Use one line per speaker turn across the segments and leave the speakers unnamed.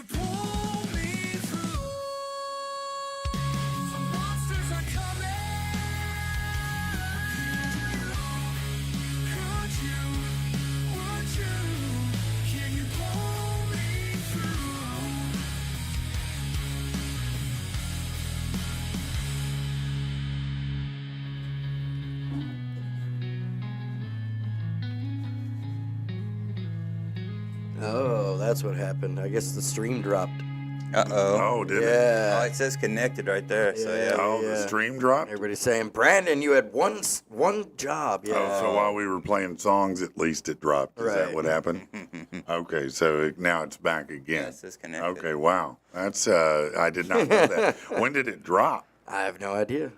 you pull me through? The monsters are coming. Could you, would you, can you pull me through?
Oh, that's what happened. I guess the stream dropped.
Uh-oh.
Oh, did it?
Yeah.
Oh, it says connected right there. So, yeah.
Oh, the stream dropped?
Everybody's saying, Brandon, you had one job. Yeah.
Oh, so while we were playing songs, at least it dropped. Is that
Right.
what happened? Okay, so now it's back again.
Yeah, it says connected.
Okay, wow. That's I did not know that. When did it drop?
I have no idea.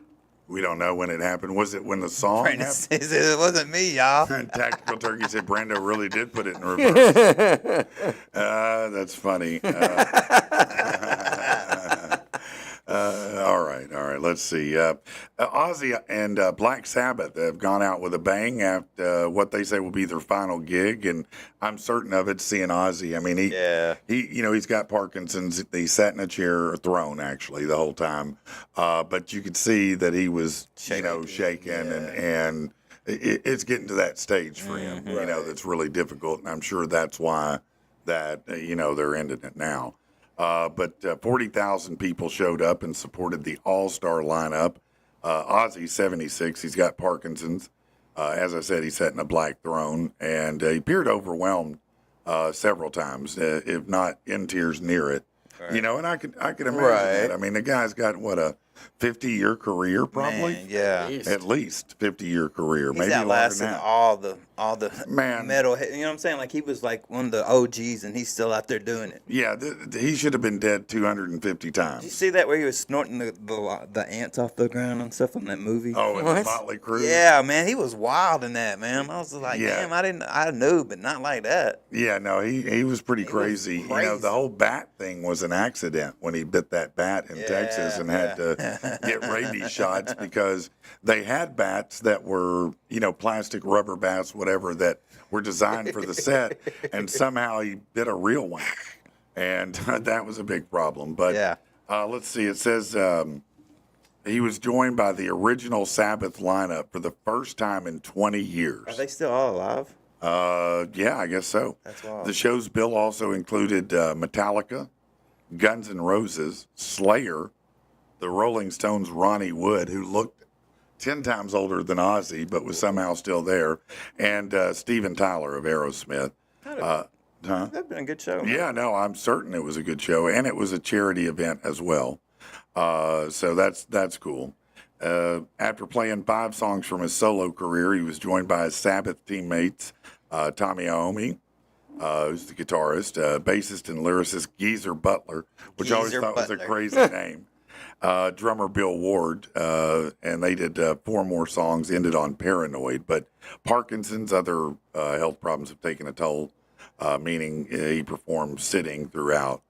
We don't know when it happened. Was it when the song
Brandon
happened?
says it wasn't me, y'all.
Tactical Turkey said Brando really did put it in reverse. That's funny. All right. Let's see. Ozzy and Black Sabbath have gone out with a bang after what they say will be their final gig, and I'm certain of it. Seeing Ozzy, I mean, he's got Parkinson's. He sat in a chair, or throne actually, the whole time, but you could see that he was, shaking, and it's getting to that stage for him. That's really difficult, and I'm sure that's why that they're ending it now. But 40,000 people showed up and supported the all-star lineup. Ozzy's 76. He's got Parkinson's. As I said, he sat in a black throne, and he appeared overwhelmed several times, if not in tears near it. Right. And I could imagine that. I mean, the guy's got, a 50-year career, probably?
Man, yeah.
At least 50-year career.
He's
maybe
outlasting
longer than that.
all the
Man.
metal. You know what I'm saying? Like, he was like one of the OGs, and he's still out there doing it.
Yeah, he should have been dead 250 times.
Did you see that where he was snorting the ants off the ground and stuff in that movie?
Oh, in the Motley Crue?
Yeah, man, he was wild in that, man. I was like, damn, I knew, but not like that.
Yeah, no, he was pretty crazy. The whole bat thing was an accident when he bit that bat in Texas and had to get rabies shots because they had bats that were, plastic rubber bats, whatever, that were designed for the set, and somehow he bit a real one. And that was a big problem. But let's see, it says he was joined by the original Sabbath lineup for the first time in 20 years.
Are they still all alive?
Yeah, I guess so.
That's wild.
The show's bill also included Metallica, Guns N' Roses, Slayer, the Rolling Stones' Ronnie Wood, who looked 10 times older than Ozzy, but was somehow still there, and Steven Tyler of Aerosmith.
That'd been a good show.
Yeah, no, I'm certain it was a good show, and it was a charity event as well. So that's cool. After playing 5 songs from his solo career, he was joined by his Sabbath teammates, Tommy Iommi, who's the guitarist, bassist and lyricist Geezer Butler, which I always thought was a crazy name. Drummer Bill Ward, and they did 4 more songs, ended on Paranoid. But Parkinson's, other health problems have taken a toll, meaning he performed sitting throughout.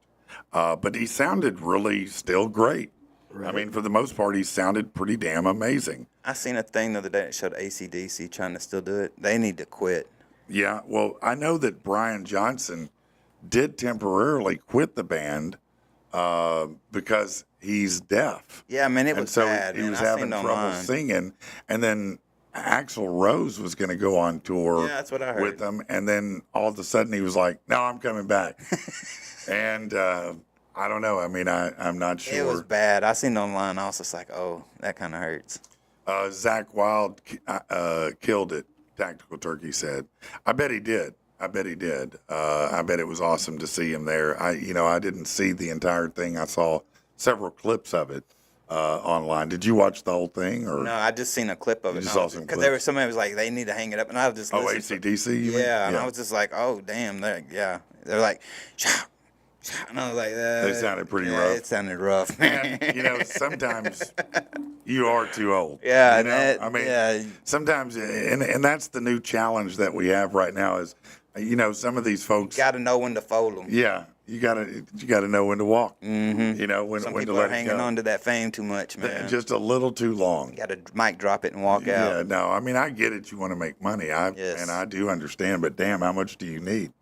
But he sounded really still great. Right. I mean, for the most part, he sounded pretty damn amazing.
I seen a thing the other day that showed AC/DC trying to still do it. They need to quit.
Yeah, well, I know that Brian Johnson did temporarily quit the band because he's deaf.
Yeah, man, it was bad.
He was having trouble singing, and then Axl Rose was going to go on tour
that's what I heard.
with him, and then all of a sudden he was like, "No, I'm coming back." And I don't know. I mean, I'm not sure.
It was bad. I seen it online. I was just like, oh, that kind of hurts.
Zach Wilde killed it, Tactical Turkey said. I bet he did. I bet it was awesome to see him there. I didn't see the entire thing. I saw several clips of it online. Did you watch the whole thing? Or?
No, I just seen a clip of it. Because there was somebody was like, they need to hang it up. And I was just
AC/DC?
Yeah, and I was just like, oh, damn. They're like, shout. And I was like,
they sounded pretty rough.
It sounded rough, man.
And, sometimes you are too old.
Yeah,
sometimes, and that's the new challenge that we have right now is, some of these folks.
You got to know when to fold them.
Yeah, you got to know when to walk.
Mm-hmm.
When
Some
when
people
to
are
let
hanging
it go.
on to that fame too much, man.
Just a little too long.
You got to mic drop it and walk out.
Yeah, no, I mean, I get it. You want to make money, and I do understand, but damn, how much do you need?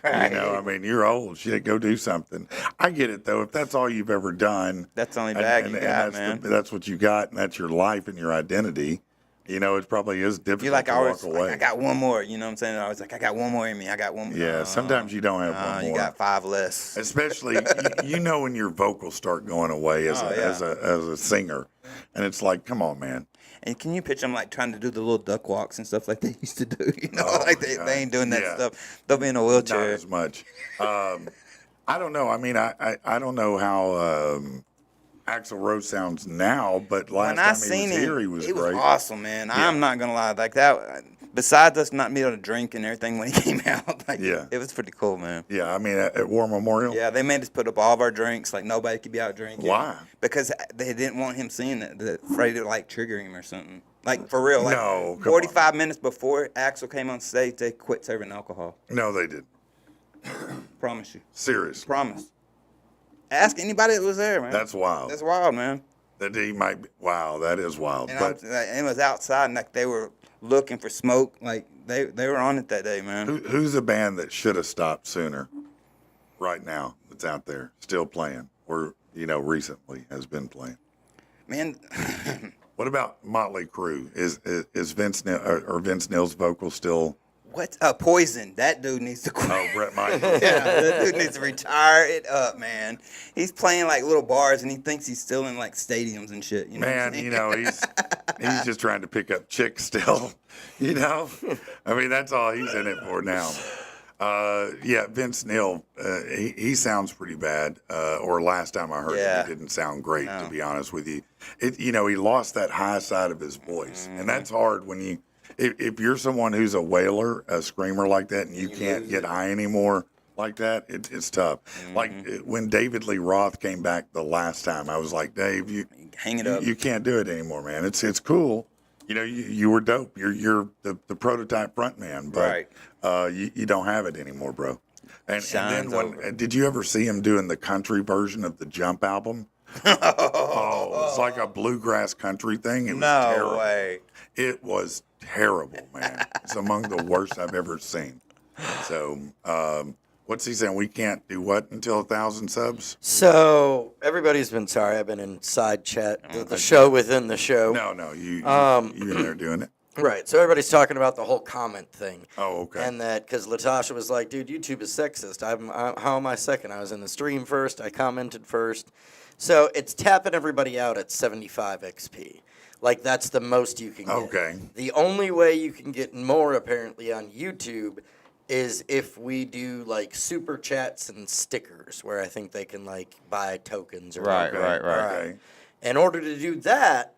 You know, I mean, you're old. Shit, go do something. I get it though. If that's all you've ever done,
That's the only bag you got,
that's
man.
that's what you got, and that's your life and your identity. You know, it probably is difficult
You're like,
to
I always,
walk away.
like, I got one more. You know what I'm saying? I was like, I got one more in me. I got one more.
Yeah, sometimes you don't have one more.
You got 5 less.
Especially, you know, when your vocals start going away as a singer, and it's like, come on, man.
And can you picture them like trying to do the little duck walks and stuff like they used to do? You know,
Oh,
like
my
they
God.
ain't doing that
Yeah.
stuff. They'll be in a
Not
wheelchair.
as much. I don't know. I mean, I don't know how Axl Rose sounds now, but last
When I
time
seen
he was
him,
here, he was
it
great.
was awesome, man. I'm not gonna lie, like that. Besides us not being able to drink and everything when he came out, like
Yeah.
it was pretty cool, man.
Yeah, I mean, at War Memorial.
Yeah, they made us put up all of our drinks, like nobody could be out drinking.
Why?
Because they didn't want him seeing it, afraid it like trigger him or something. Like for real, like
No, come
45 minutes before Axel came on stage, they quit serving alcohol.
No, they didn't.
Promise you,
Serious.
promise. Ask anybody that was there, man.
That's wild.
That's wild, man.
That he might be. Wow, that is wild.
And
But
it was outside, and like they were looking for smoke. Like they were on it that day, man.
who's a band that should have stopped sooner? Right now, that's out there still playing, or recently has been playing.
Man,
What about Motley Crue? Is Vince Neil's vocal still?
what? Poison. That dude needs to quit.
Oh, Brett Michaels.
Yeah, that dude needs to retire it up, man. He's playing like little bars, and he thinks he's still in like stadiums and shit. You know what I'm
Man,
saying?
he's just trying to pick up chicks still. I mean, that's all he's in it for now. Yeah, Vince Neil, he sounds pretty bad. Or last time I heard him, he didn't sound great, to be honest with you. He lost that high side of his voice, and that's hard when you. If you're someone who's a wailer, a screamer like that, and you can't get high anymore like that, it's tough. Like when David Lee Roth came back the last time, I was like, Dave,
Hang it up.
you can't do it anymore, man. It's cool. You were dope. You're the prototype front man, but you don't have it anymore, bro. And then did you ever see him doing the country version of the Jump album? It's like a bluegrass country thing. It was terrible.
No way.
It was terrible, man. It's among the worst I've ever seen. So, what's he saying? We can't do what until 1,000 subs?
So everybody's been sorry. I've been in side chat, the show within the show.
No, you in there doing it.
Right. So everybody's talking about the whole comment thing.
Oh, okay.
And that because Latasha was like, dude, YouTube is sexist. How am I second? I was in the stream first. I commented first. So it's tapping everybody out at 75 XP. Like, that's the most you can get.
Okay.
The only way you can get more, apparently, on YouTube is if we do, like, super chats and stickers, where I think they can, like, buy tokens or
Right.
Okay.
In order to do that,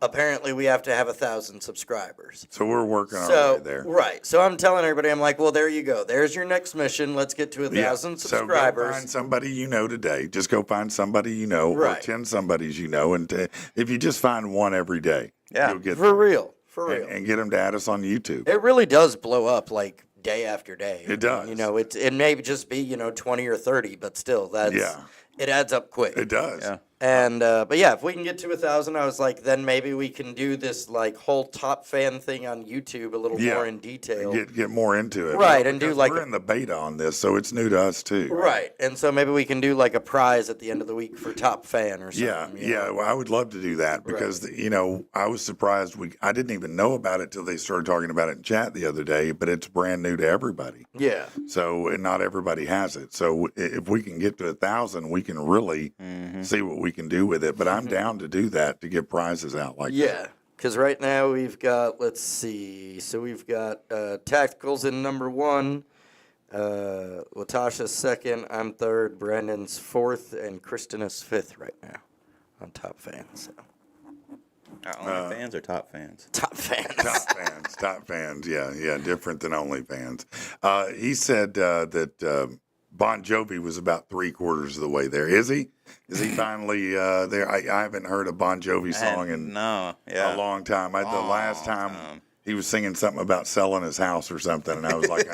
apparently we have to have 1,000 subscribers.
So we're working our way there.
Right. So I'm telling everybody, I'm like, well, there you go. There's your next mission. Let's get to 1,000 subscribers.
So go find somebody you know today. Just go find somebody you know, or
Right.
10 somebodies you know, and if you just find one every day, you'll get
For
there.
real.
And get them to add us on YouTube.
It really does blow up like day after day.
It does.
It may just be 20 or 30, but still it adds up quick.
It does.
Yeah.
And but yeah, if we can get to 1,000, I was like, then maybe we can do this like whole top fan thing on YouTube a little more in detail.
Get more into it.
Right, and do
Because
like
we're in the beta on this, so it's new to us too.
Right, and so maybe we can do like a prize at the end of the week for top fan or something.
Yeah. Well, I would love to do that because I was surprised. I didn't even know about it till they started talking about it in chat the other day. But it's brand new to everybody.
Yeah.
So and not everybody has it. So if we can get to 1,000, we can really see what we can do with it. But I'm down to do that, to get prizes out like that.
Yeah, because right now we've got, let's see, so we've got Tacticals in number 1, Latasha's second, I'm third, Brandon's fourth, and Kristen is fifth right now on top fans. So.
Only fans or top fans?
Top fans.
Top fans. Yeah, different than OnlyFans. He said that Bon Jovi was about 3/4 of the way there. Is he? Is he finally there? I haven't heard a Bon Jovi song in a long time. The last time he was singing something about selling his house or something, and I was like,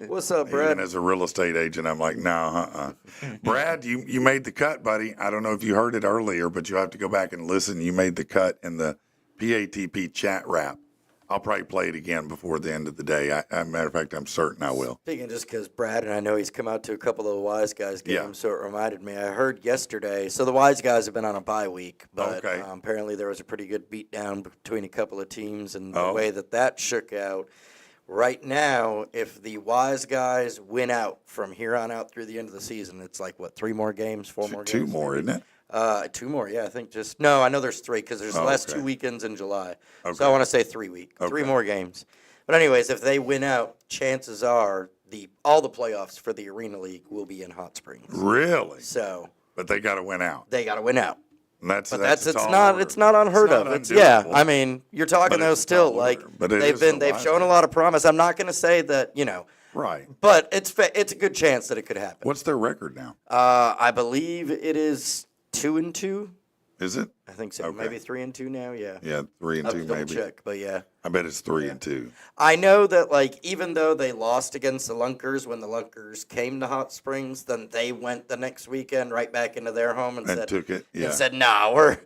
What's up, Brad?
even as a real estate agent, I'm like, no, Brad, you made the cut, buddy. I don't know if you heard it earlier, but you have to go back and listen. You made the cut in the PATP chat rap I'll probably play it again before the end of the day. Matter of fact, I'm certain I will.
Speaking just because Brad and I know he's come out to a couple of the Wise Guys games,
Yeah.
so it reminded me. I heard yesterday, so the Wise Guys have been on a bye week, but
Okay.
apparently there was a pretty good beatdown between a couple of teams, and the
Oh.
way that shook out. Right now, if the Wise Guys win out from here on out through the end of the season, it's like, what, 3 more games, 4 more games?
2 more, isn't it?
2 more, yeah, I think no, I know there's 3 because there's the
Oh,
last
okay.
2 weekends in July.
Okay.
So I want to say 3 weeks, 3
Okay.
more games. But anyways, if they win out, chances are all the playoffs for the Arena League will be in Hot Springs.
Really?
So
But they got to win out.
they got to win out.
And that's
But
a
it's
tall
not
order.
it's not unheard
It's
of.
not
It's yeah.
undoable.
I mean, you're talking
But
though
it's a
still
tall
like
order. But it is
they've
the
shown a
Wise
lot of promise. I'm not going to say that
Right.
but it's a good chance that it could happen.
What's their record now?
I believe it is 2-2.
Is it?
I think so.
Okay.
Maybe 3-2 now. Yeah.
Yeah, 3 and
I'll
2
double
maybe.
check, but yeah.
I bet it's 3 and 2.
I know that, like, even though they lost against the Lunkers when the Lunkers came to Hot Springs, then they went the next weekend right back into their home and,
And
said,
took it. Yeah.
and said, "Nah, we're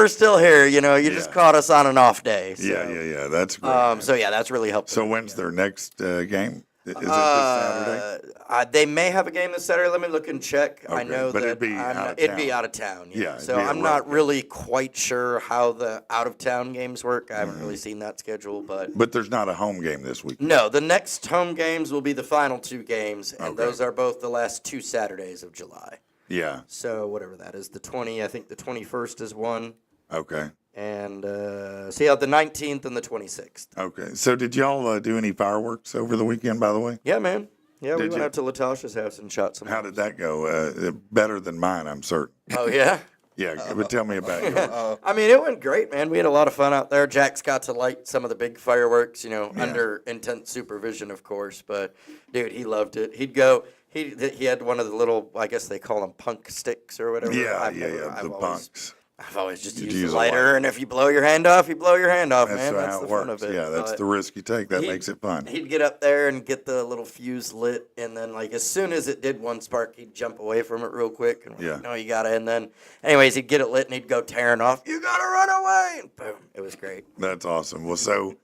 still here. You just
Yeah.
caught us on an off day." So,
Yeah. That's great. man.
So yeah, that's really helpful.
So when's their next game? Is it this Saturday?
They may have a game this Saturday. Let me look and check. I
Okay,
know
but
that
it'd be out of
it'd be
town.
out of town.
Yeah,
So
it'd be a
I'm
road
not
game.
really quite sure how the out of town games work. I haven't really seen that schedule, but.
But there's not a home game this week.
No, the next home games will be the final 2 games, and
Okay.
those are both the last 2 Saturdays of July.
Yeah.
So whatever that is, I think the 21st is one,
Okay.
and the 19th and the 26th.
Okay. So did y'all do any fireworks over the weekend, by the way?
Yeah, man. Yeah, we
Did
went
you?
out to Latasha's house and shot some.
How did that go? Better than mine, I'm certain.
Oh yeah.
Yeah, but tell me about yours.
I mean, it went great, man. We had a lot of fun out there. Jack's got to light some of the big fireworks, under intense supervision, of course. But dude, he loved it. He'd go. He had one of the little, I guess they call them punk sticks or whatever.
Yeah,
I've
the punks.
I've always just
Did
used
you
the
use a
lighter,
lighter?
and if you blow your hand off, you blow your hand off,
That's
man. That's
how
the
it
fun
works.
of it.
Yeah, that's
But
the risk you take. That
he-
makes it fun.
He'd get up there and get the little fuse lit, and then, like, as soon as it did one spark, he'd jump away from it real quick. And we're
Yeah.
like, no, you gotta. And then, anyways, he'd get it lit, and he'd go tearing off. You gotta run away! And boom, it was great.
That's awesome. Well, so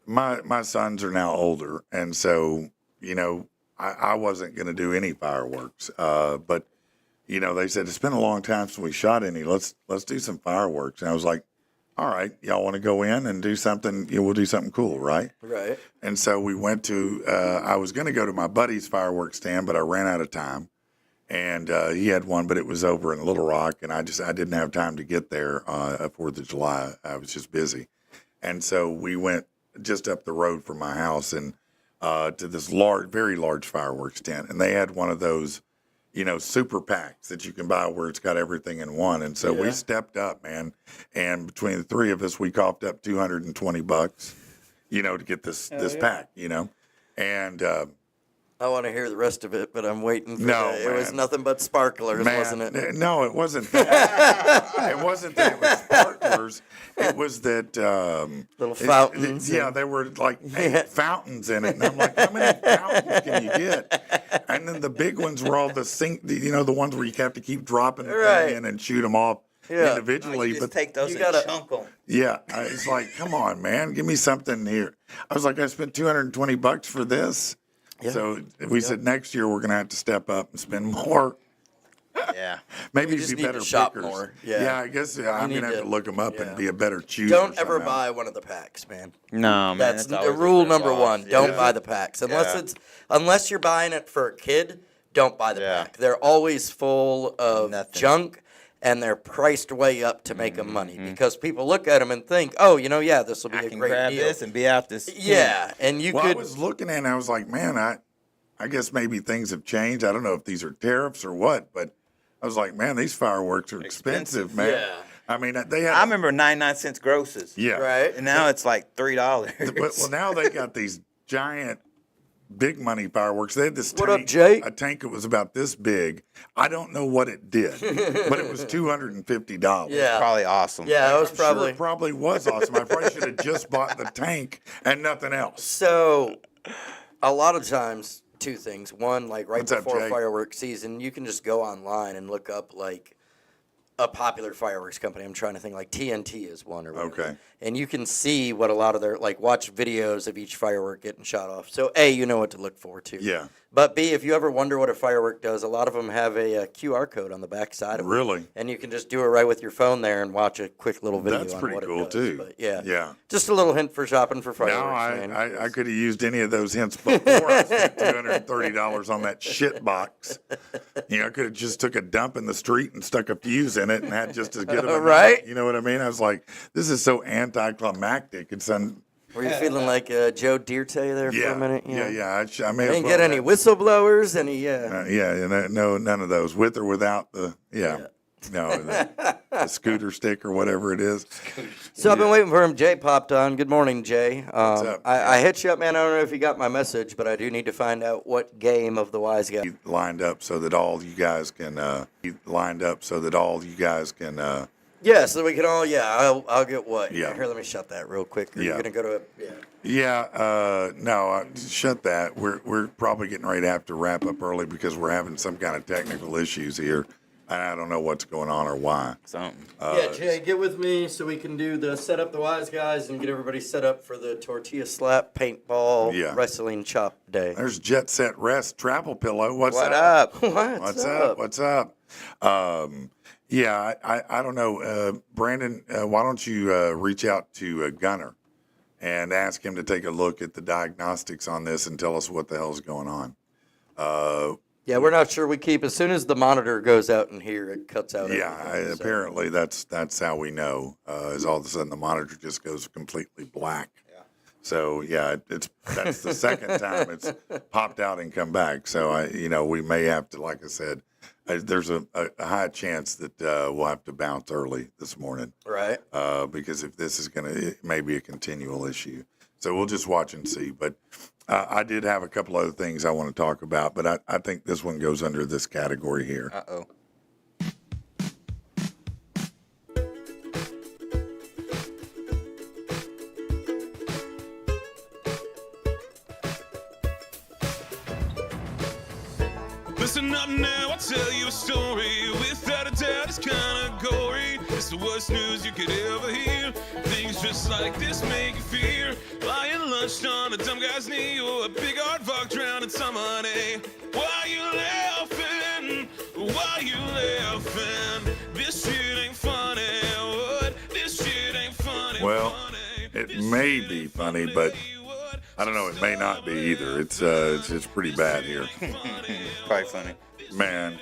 my sons are now older, and so I wasn't going to do any fireworks, but they said it's been a long time since we shot any. Let's do some fireworks, and I was like, all right, y'all want to go in and do something? We'll do something cool, right?
Right.
And so we went to. I was going to go to my buddy's fireworks stand, but I ran out of time. And he had one, but it was over in Little Rock, and I didn't have time to get there 4th of July. I was just busy, and so we went just up the road from my house and to this very large fireworks tent, and they had one of those, super packs that you can buy where it's got everything in one. And so we stepped up, man, and between the 3 of us, we coughed up $220, to get this pack, and.
I want to hear the rest of it, but I'm waiting for
No,
it was
man.
nothing but sparklers,
Man,
wasn't it?
No, it wasn't that. It wasn't that it was sparklers. It was that
Little fountains.
Yeah, there were like 8 fountains in it, and I'm like, how many fountains can you get? And then the big ones were all the ones where you have to keep dropping the
Right.
thing in and shoot them off
Yeah.
individually.
You just
But
take those
you
and
gotta-
chunk them.
yeah, it's like, come on, man, give me something here. I was like, I spent $220 for this.
Yeah.
So we said next year we're gonna have to step up and spend more.
Yeah.
Maybe
We
be
just need to
better
shop
pickers.
more. Yeah.
I guess I'm
need
gonna have
to-
to look them up
yeah.
and be a better chooser.
Don't ever
somehow.
buy one of the packs, man.
No, man.
That's the
always
rule
first
number
off.
1. Don't
Yeah.
buy the packs
Yeah.
unless you're buying it for a kid. Don't buy the
Yeah.
pack. They're always full of
Nothing.
junk, and they're priced way up to make them money because people look at them and think, oh, this will be
I
a
can
great
grab
deal.
this and be out this.
Yeah, and you
Well, I
could.
was looking at it and I was like, man, I guess maybe things have changed. I don't know if these are tariffs or what, but I was like, man, these fireworks are expensive, man.
Yeah.
I mean, they had.
I remember 99-cent grosses.
Yeah.
Right.
And now it's like $3.
Well, now they got these giant, big money fireworks. They had this
What
tank,
up, Jake?
a tank that was about this big. I don't know what it did, but it was $250.
Yeah.
Probably awesome.
Yeah, it was
I'm sure
probably.
it probably was awesome. I probably should have just bought the tank and nothing else.
So, a lot of times, 2 things. One, like right
What's up,
before
Jake?
fireworks season, you can just go online and look up like a popular fireworks company. I'm trying to think like TNT is one or whatever.
Okay.
And you can see what a lot of their watch videos of each firework getting shot off. So A, you know what to look for too.
Yeah.
But B, if you ever wonder what a firework does, a lot of them have a QR code on the back side of it.
Really?
And you can just do it right with your phone there and watch a quick little video.
That's
on
pretty
what
cool
it does.
too.
But yeah.
Yeah.
Just a little hint for shopping for fireworks.
No,
man.
I could have used any of those hints before I spent $230 on that shit box. You know, I could have just took a dump in the street and stuck a fuse in it and had just as good of a
Right?
night. You know what I mean? I was like, this is so anticlimactic. It's
Were you feeling like Joe Dierte there for a minute? You know?
I may as
Didn't
well
get any
have-
whistleblowers, any
no, none of those, with or without the the scooter stick or whatever it is.
So I've been waiting for him. Jay popped on. Good morning, Jay.
up?
I hit you up, man. I don't know if you got my message, but I do need to find out what game of the Wise Guy.
Lined up so that all you guys can.
Yeah, so we can all. Yeah, I'll get what.
Yeah.
Here, let me shut that real quick. Are you
Yeah.
gonna go to it? Yeah.
Yeah, no, shut that. We're probably getting ready to have to wrap up early because we're having some kind of technical issues here. I don't know what's going on or why.
Something.
Yeah, Jay, get with me so we can do the set up the Wise Guys and get everybody set up for the tortilla slap, paintball,
Yeah.
wrestling chop day.
There's Jet Set Rest Travel Pillow. What's
What
up?
up?
What's up? What's up? Yeah, I don't know. Brandon, why don't you reach out to Gunner and ask him to take a look at the diagnostics on this and tell us what the hell's going on.
Yeah, we're not sure we keep. As soon as the monitor goes out in here, it cuts out.
Yeah,
everything, so.
apparently that's how we know. Is all of a sudden the monitor just goes completely black. Yeah. So yeah, that's the second time it's popped out and come back. So we may have to, like I said, there's a high chance that we'll have to bounce early this morning.
Right.
Because if this is it may be a continual issue. So we'll just watch and see. But I did have a couple other things I want to talk about, but I think this one goes under this category here.
Uh-oh.
Listen up now, I'll tell you a story. Without a doubt, it's kinda gory. It's the worst news you could ever hear. Things just like this make you fear. Lying lunched on a dumb guy's knee, or a big aardvark drowning some honey. Why you laughing? Why you laughing? This shit ain't funny. What? This shit ain't funny.
Well,
funny.
it
This
may
shit
be
ain't
funny, but
what?
I don't know. It may not be either. It's pretty bad here.
Quite funny.
Man,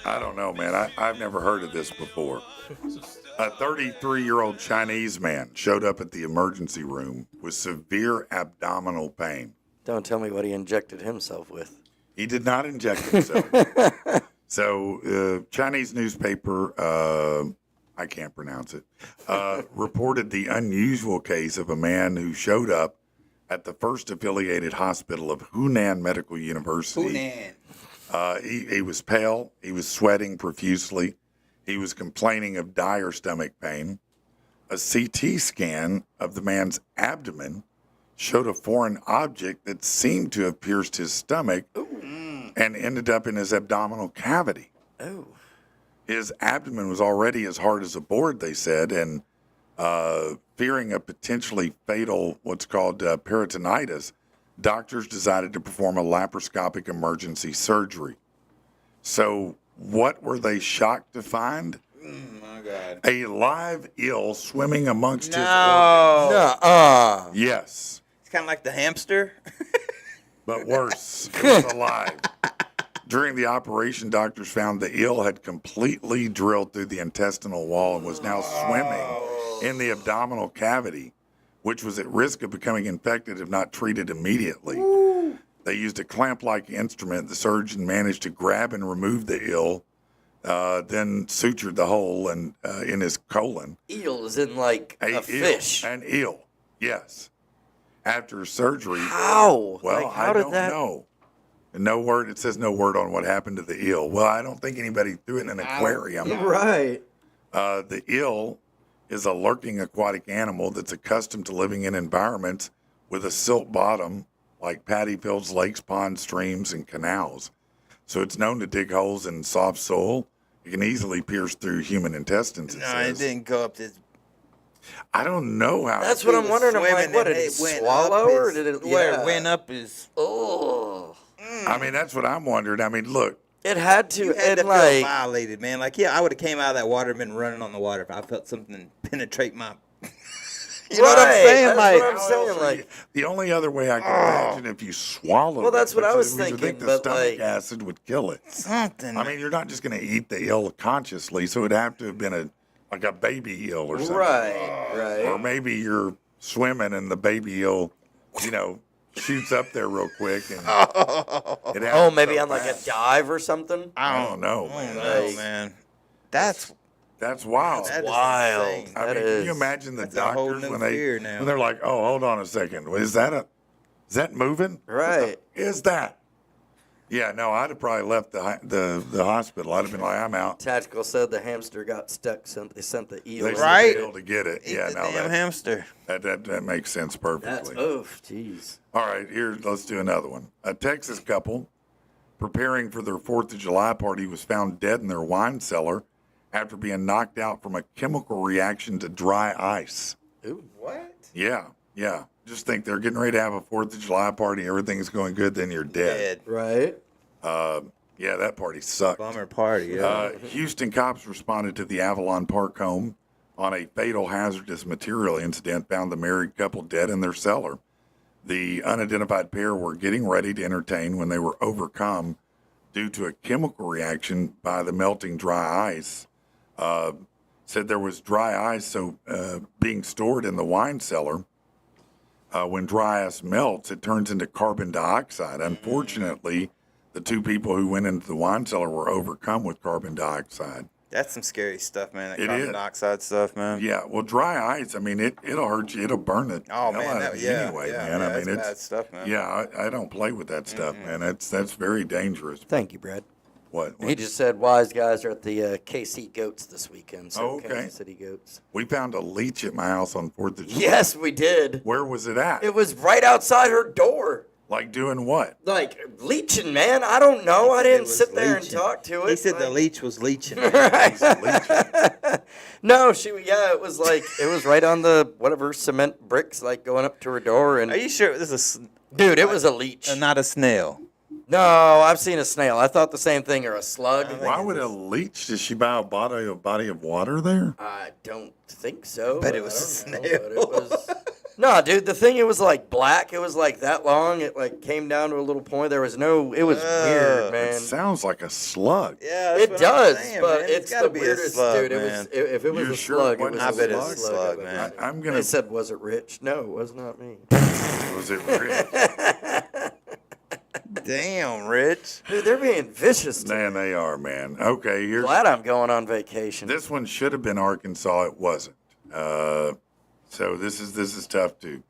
I don't know, man. I've never heard of this before. A 33-year-old Chinese man showed up at the emergency room with severe abdominal pain.
Don't tell me what he injected himself with.
He did not inject himself. So, Chinese newspaper, I can't pronounce it, reported the unusual case of a man who showed up at the first affiliated hospital of Hunan Medical University.
Hunan.
He was pale. He was sweating profusely. He was complaining of dire stomach pain. A CT scan of the man's abdomen showed a foreign object that seemed to have pierced his stomach and ended up in his abdominal cavity.
Oh.
His abdomen was already as hard as a board, they said, and fearing a potentially fatal, what's called peritonitis, doctors decided to perform a laparoscopic emergency surgery. So what were they shocked to find?
My God.
A live eel swimming amongst his organs.
Nuh-uh.
Yes,
It's kind of like the hamster.
but worse. It was alive. During the operation, doctors found the eel had completely drilled through the intestinal wall and was now swimming in the abdominal cavity, which was at risk of becoming infected if not treated immediately. They used a clamp-like instrument. The surgeon managed to grab and remove the eel, then sutured the hole in his colon.
Eel is in like a fish.
An eel, yes. After surgery.
How?
Well,
Like, how
I
did
don't
that?
know. No word. It says no word on what happened to the eel. Well, I don't think anybody threw it in an aquarium.
Right.
The eel is a lurking aquatic animal that's accustomed to living in environments with a silt bottom, like paddy fields, lakes, ponds, streams, and canals. So it's known to dig holes in soft soil It can easily pierce through human intestines.
No, it didn't go up this.
I don't know how.
That's what I'm wondering. I'm like, what did it swallow or did it?
Where it went up is.
Oh.
I mean, that's what I'm wondering. I mean, look.
It had to.
You had to
like,
feel violated, man. Like, yeah, I would have came out of that water and been running on the water if I felt something penetrate my. You know what I'm saying?
That's
Like,
what I'm saying. Like,
the only other way I can imagine if you swallow.
Well, that's what I was
you would
thinking,
think the
but,
stomach
like-
acid would kill it.
something.
I mean, you're not just going to eat the eel consciously, so it'd have to have been a baby eel or something.
right.
Or maybe you're swimming and the baby eel, shoots up there real quick. And it
Oh,
happens
maybe
so
on like a
fast.
dive or something.
I don't know,
I
man.
don't know,
Like-
man. That's
That's wild.
that is
wild.
insane.
I
That
mean, can
is-
you imagine the
That's a whole
doctors
new
when
fear now.
they're like, "Oh, hold on a second, is that moving?
Right.
Is that?" Yeah, no, I'd have probably left the hospital. I'd have been like, "I'm out."
Tactical said the hamster got stuck, so they sent the eel.
They
in.
should
Right.
be able to get it.
Eat
Yeah,
the
no,
damn hamster.
that makes sense
That's
perfectly.
jeez.
All right, let's do another one. A Texas couple preparing for their 4th of July party was found dead in their wine cellar after being knocked out from a chemical reaction to dry ice.
Ooh.
What?
Yeah. Just think they're getting ready to have a 4th of July party. Everything's going good. Then you're dead.
Right.
Yeah, that party sucked.
Bummer party. Yeah.
Houston cops responded to the Avalon Park home on a fatal hazardous material incident, found the married couple dead in their cellar. The unidentified pair were getting ready to entertain when they were overcome due to a chemical reaction by the melting dry ice. Said there was dry ice being stored in the wine cellar. When dry ice melts, it turns into carbon dioxide. Unfortunately, the two people who went into the wine cellar were overcome with carbon dioxide.
That's some scary stuff, man. That
It
carbon
is.
dioxide stuff, man.
Yeah, well, dry ice, I mean, it'll hurt you. It'll burn it.
Oh
hell
man,
out
that
of you
yeah,
anyway,
yeah,
man.
yeah,
I mean,
that's
it's
bad stuff, man.
yeah. I don't play with that stuff, man. That's very dangerous.
Thank you, Brad.
What?
He just said wise guys are at the KC Goats this weekend. So
Oh, okay.
Kansas City Goats.
We found a leech at my house on 4th of July.
Yes, we did.
Where was it at?
It was right outside her door.
Like doing what?
Like leeching, man. I don't know. I didn't
was
sit there and
leeching.
talk to it.
He said the
like-
leech was leeching.
No, it was like it was right on the whatever cement bricks, like going up to her door, and
Are you sure this is
dude, it was a leech.
not a snail?
No, I've seen a snail. I thought the same thing, or a slug.
Why would a leech? Did she buy a body of water there?
I don't think so.
Bet it
I
was a
don't know,
snail.
but it was. No, dude, the thing, it was like black. It was like that long. It like came down to a little point. There was no. It was weird,
It
man.
sounds like a slug.
Yeah,
It does,
saying,
but
man.
it's
gotta
the
be
weirdest,
a slug,
dude. It
man.
was if it was
You're
a
sure
slug,
it
it was
wasn't
I
the
bet it's a
weirdest
slug,
I've ever
man.
seen.
I'm gonna.
They said, was it Rich? No, it was not me.
Was it real?
Damn, Rich.
Dude, they're being vicious. Today.
Man, they are, man. Okay, here's
Glad I'm going on vacation.
this one. Should have been Arkansas. It wasn't. So this is tough too.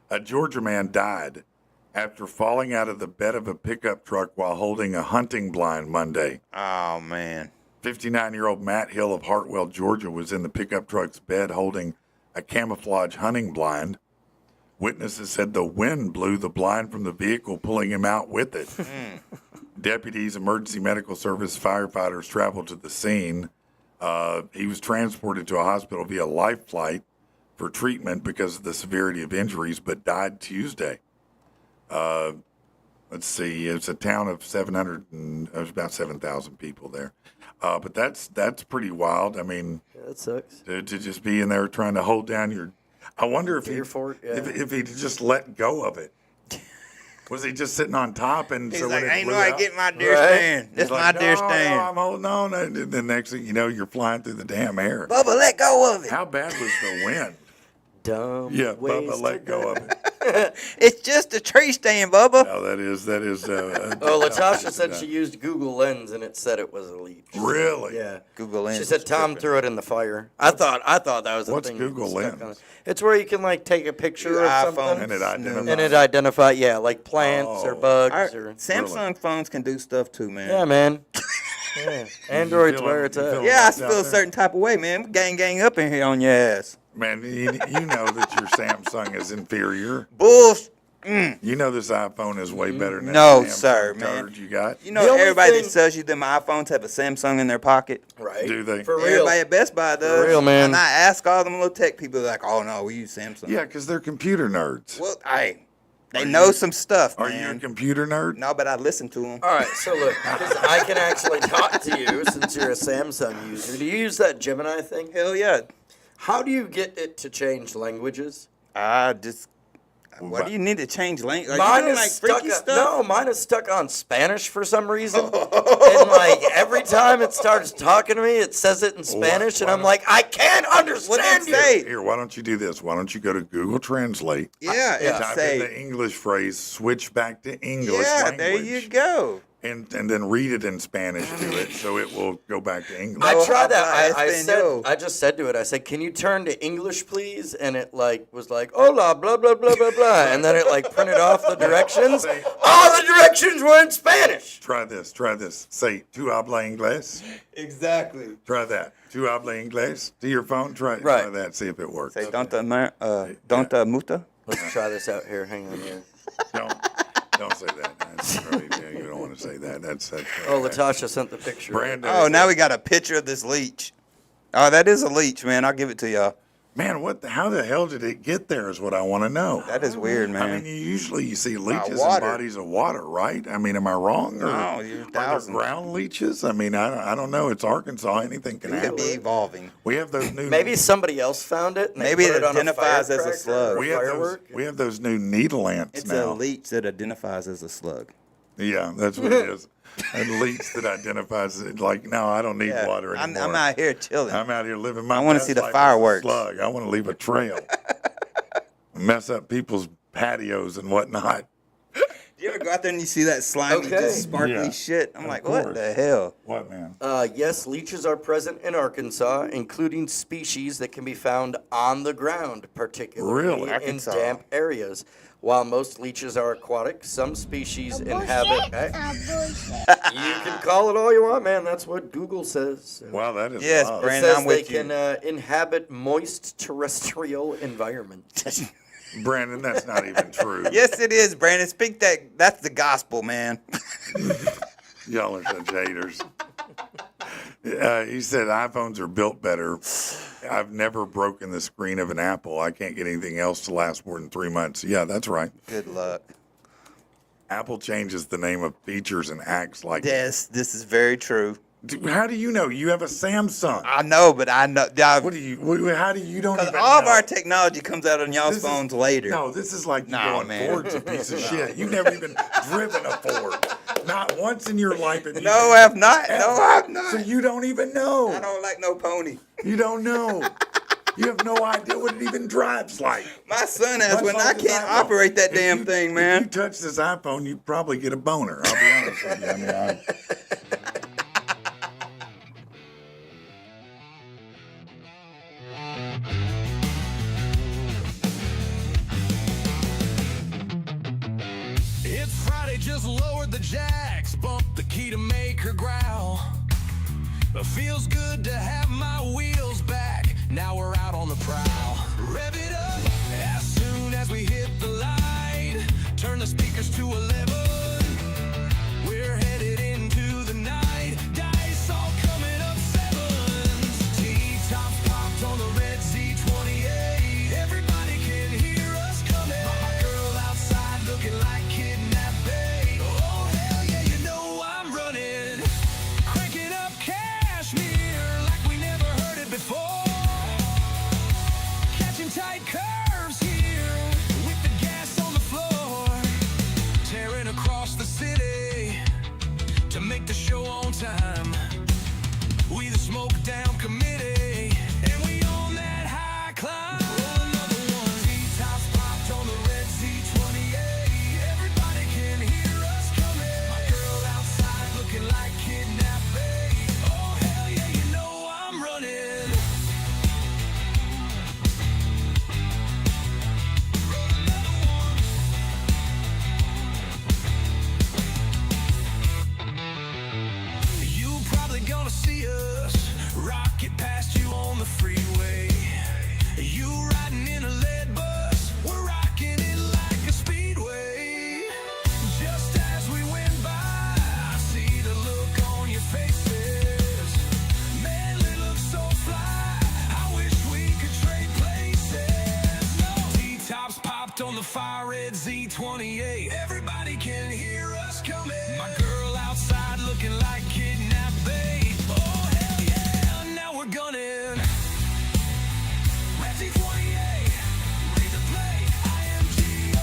A Georgia man died after falling out of the bed of a pickup truck while holding a hunting blind Monday.
Oh man.
59-year-old Matt Hill of Hartwell, Georgia, was in the pickup truck's bed holding a camouflage hunting blind. Witnesses said the wind blew the blind from the vehicle, pulling him out with it. Deputies, emergency medical service, firefighters traveled to the scene. He was transported to a hospital via life flight for treatment because of the severity of injuries, but died Tuesday. Let's see, it's a town of 700, and there's about 7,000 people there. But that's pretty wild. I mean,
Yeah, that sucks.
to just be in there trying to hold down your. I wonder if
Deer fork, yeah.
if he just let go of it. Was he just sitting on top and
He's
so
like,
when it
ain't
blew
no I
out,
get my deer
Right.
stand.
he's
That's
like,
my deer
no,
stand.
No, I'm holding on. And the next thing you know, you're flying through the damn air.
Bubba, let go of it.
How bad was the wind?
Dumb.
Yeah,
ways
Bubba,
to
let go of it.
It's just a tree stand, Bubba.
No, that is.
Oh, Latasha said she used Google Lens and it said it was a leech.
Really?
Yeah.
Google Lens.
She said
was
Tom
tripping.
threw it in the fire. I thought that was a
What's
thing.
Google
stuck
Lens?
on it. It's where you can like take a picture
Your
of
iPhone.
something
And it identifies.
and it identify, yeah, like plants or
Oh.
bugs
Our
or.
Samsung phones can do stuff too, man.
Yeah, man. Yeah. Android's
feel
where
it-
it's
you
at.
feel
Yeah, I
Out
feel
there.
a certain type of way, man. Gang up in here on your ass.
Man, you know that your Samsung is inferior.
Bullshit.
You know this iPhone is way better than
No,
that damn
sir,
turd
man.
you got.
You know,
The only
everybody
thing-
that sells you them iPhones have a Samsung in their pocket.
Right.
Do they?
For real.
Everybody at Best Buy does.
real, man.
And I ask all them little tech people, they're like, oh, no, we use Samsung.
Yeah, because they're computer nerds.
Well, they
Are
know
you-
some stuff,
Are you
man.
a computer nerd?
No, but I listen to them.
All right, so look, 'cause I can actually talk to you since you're a Samsung user. Do you use that Gemini thing?
Hell yeah.
How do you get it to change languages?
What do you need to change language? Are
Mine
you doing
is
like
stuck.
freaky stuff?
No, mine is stuck on Spanish for some reason. And like every time it starts talking to me, it says it in Spanish, and I'm like, I can't understand you.
say?
Here, why don't you do this? Why don't you go to Google Translate,
Yeah,
Yeah.
and
type in
say,
the English phrase, switch back to English
yeah,
language,
there you go.
and then read it in Spanish to it, so it will go back to English.
I
No,
tried that.
habla español.
I just said to it, I said, can you turn to English, please? And it like was like, hola, blah, blah, blah, blah, blah. And then it like printed off the directions. All the directions were in Spanish.
Try this. Say, tu habla inglés.
Exactly.
Try that. Tu habla inglés to your phone. Try
Right.
that. See if it works.
Say, don't muta.
Let's try this out here. Hang on here.
Don't say that. That's probably, yeah, you don't want to say that. That's
Oh, Latasha sent the picture.
Brandon.
Oh, now we got a picture of this leech. Oh, that is a leech, man. I'll give it to y'all.
Man, how the hell did it get there is what I want to know.
That is weird, man.
I mean, you see leeches in
water.
bodies of water, right? I mean, am I wrong? Or
No, you're
are there
thousands.
ground leeches? I mean, I don't know. It's Arkansas. Anything can
It could
happen.
be evolving.
We have those new.
Maybe somebody else found it. And they
Maybe
put
it
on a
identifies as a
firecracker
slug.
or
we have those.
firework.
We have those new needle ants
It's
now.
a leech that identifies as a slug.
Yeah, that's what it is. A leech that identifies it. Like, no, I don't need
Yeah,
water
I'm
anymore.
out here chilling.
I'm out here living my.
I wanna
best
see the
life as a
fireworks.
Slug. I want to leave a trail. Mess up people's patios and whatnot.
You ever go out there and you see that slimy,
Okay.
just sparkly
Yeah.
shit? I'm
Of
like, what
course.
the hell?
What, man?
Yes, leeches are present in Arkansas, including species that can be found on the ground, particularly
Really?
in
Arkansas.
damp areas. While most leeches are aquatic, some species inhabit. You can call it all you want, man. That's what Google says.
Wow, that is.
Yes,
wild.
It
Brandon,
says
I'm
they
with you.
can inhabit moist terrestrial environment.
Brandon, that's not even true.
Yes, it is, Brandon. Speak that. That's the gospel, man.
Y'all are such haters. He said iPhones are built better. I've never broken the screen of an Apple. I can't get anything else to last more than 3 months. Yeah, that's right.
Good luck.
Apple changes the name of features and acts like.
Yes, this is very true.
Dude, how do you know? You have a Samsung.
I know, but I know.
What do you? How do you don't?
Because
Even
all of
know?
our technology comes out on y'all's
This is-
phones later.
No, this is like you
Nah,
going
man.
Ford's a piece of shit. You've never even driven a Ford. Not once in your life. Have you
No, I have not. No,
ever.
I have not.
So you don't even know.
I don't like no pony.
You don't know. You have no idea what it even drives like.
My son has
Much
one.
like
I
this
can't
iPhone.
operate that
If
damn
you-
thing,
If
man.
you touch this iPhone, you'd probably get a boner. I'll be honest with you. I mean,
It's Friday, just lowered the jacks, bumped the key to make her growl. But feels good to have my wheels back. Now we're out on the prowl. Rev it up as soon as we hit the light. Turn the speakers to 11. We're headed into the night. Dice all coming up sevens. T-tops popped on the red Z28. Everybody can hear us coming. My girl outside looking like kidnapped babe. Oh hell yeah, you know I'm running. Cranking up Cashmere like we never heard it before. Catching tight. red Z28. Everybody can hear us coming. My girl outside looking like kidnapped babe. Oh hell yeah, now we're gunning. Red Z28, read the play. IMGONE.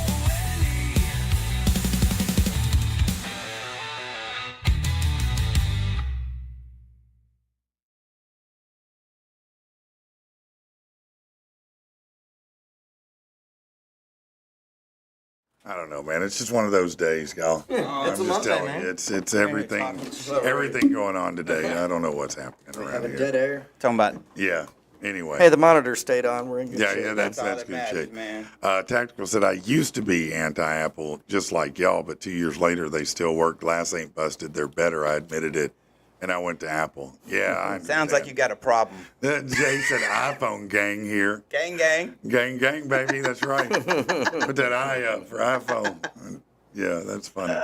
I don't know, man. It's just one of those days, gal.
It's
I'm
a
just
Monday,
telling
man.
you, it's everything going on today. I don't know what's happening around
Having
here.
dead air.
Talking about.
Yeah. Anyway.
Hey, the monitor stayed on. We're in good shape.
Yeah, that's
all
good
that matters,
shape.
man.
Tactical said, I used to be anti-Apple, just like y'all, but 2 years later, they still work. Glass ain't busted. They're better. I admitted it. And I went to Apple. Yeah, I
Sounds like you got a problem.
Jay said, iPhone gang here.
Gang, gang.
Gang, gang, baby. That's right. Put that I up for iPhone. Yeah, that's funny.